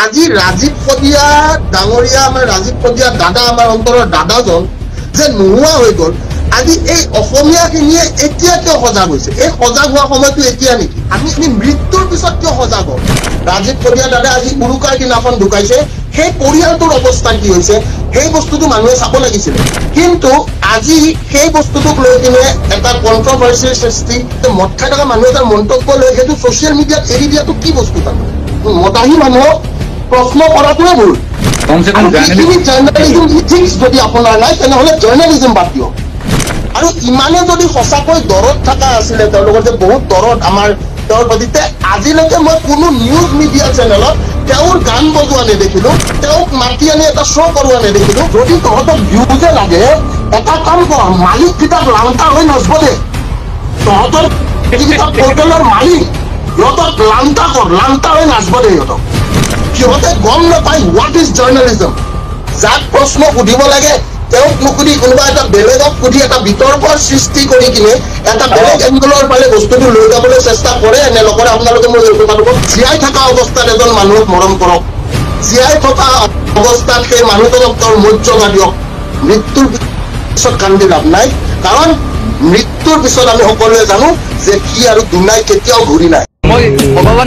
আজি ৰাজীৱ পদিয়া ডাঙৰীয়া আমাৰ ৰাজীৱ পদিয়া দাদা আমাৰ অন্তৰৰ দাদাজন যে নোহোৱা হৈ গ'ল আজি এই অসমীয়াখিনিয়ে এতিয়া কিয় সজাগ হৈছে এই সজাগ হোৱা সময়টো এতিয়া নেকি আমি মৃত্যুৰ পিছত কিয় সজাগ হওঁ ৰাজীৱ পদিয়া দাদা আজি উৰুকাৰ দিনাখন ঢুকাইছে সেই পৰিয়ালটোৰ অৱস্থা কি হৈছে সেই বস্তুটো মানুহে চাব লাগিছিল কিন্তু আজি সেই বস্তুটোক লৈ কিনে এটা কন্ট্ৰভাৰ্চিৰ সৃষ্টি মদ খাই থকা মানুহ এটাৰ মন্তব্য লৈ সেইটো ছ'চিয়েল মিডিয়াত এৰি দিয়াটো কি বস্তু তাৰমানে মতাহী মানুহক প্ৰশ্ন কৰাটোৱে ভুল জাৰ্ণালিজম ইথিক্স যদি আপোনাৰ নাই তেনেহ'লে জাৰ্ণালিজম বাদ দিয়ক আৰু ইমানে যদি সঁচাকৈ দৰত থকা আছিলে তেওঁলোকৰ যে বহুত দৰত আমাৰ তেওঁৰ প্ৰতি আজিলৈকে মই কোনো নিউজ মিডিয়া চেনেলত তেওঁৰ গান বজোৱা নেদেখিলো তেওঁক মাতি আনি এটা শ্ব' কৰোৱা নেদেখিলো যদি তহঁতক ভিউজে লাগে এটা কাম কৰ মালিক কিতাপ লাংটা হৈ নাচব দে তহঁতৰ কিতাপ পৰ্টেলৰ মালিক সিহঁতক লাংটা হৈ নাচব দে সিহঁতে গম নাপায় হোৱাট ইজ জাৰ্ণালিজম যাক প্ৰশ্ন সুধিব লাগে তেওঁক নুসুধি কোনোবা এটা বেলেগক সুধি এটা বিতৰ্কৰ সৃষ্টি কৰি কিনে এটা বেলেগ এংগলৰ ফালে বস্তুটো লৈ যাবলৈ চেষ্টা কৰে নে নকৰে আপোনালোকে মই এই কথাটো কওঁ জীয়াই থকা অৱস্থাত এজন মানুহক মৰম কৰক জীয়াই থকা অৱস্থাত সেই মানুহজনক তেওঁৰ মৰ্যাদা দিয়ক মৃত্যুৰ পিছত কান্দি লাভ নাই কাৰণ মৃত্যুৰ পিছত আমি সকলোৱে জানো যে সি আৰু দুনাই কেতিয়াও ঘূৰি নাই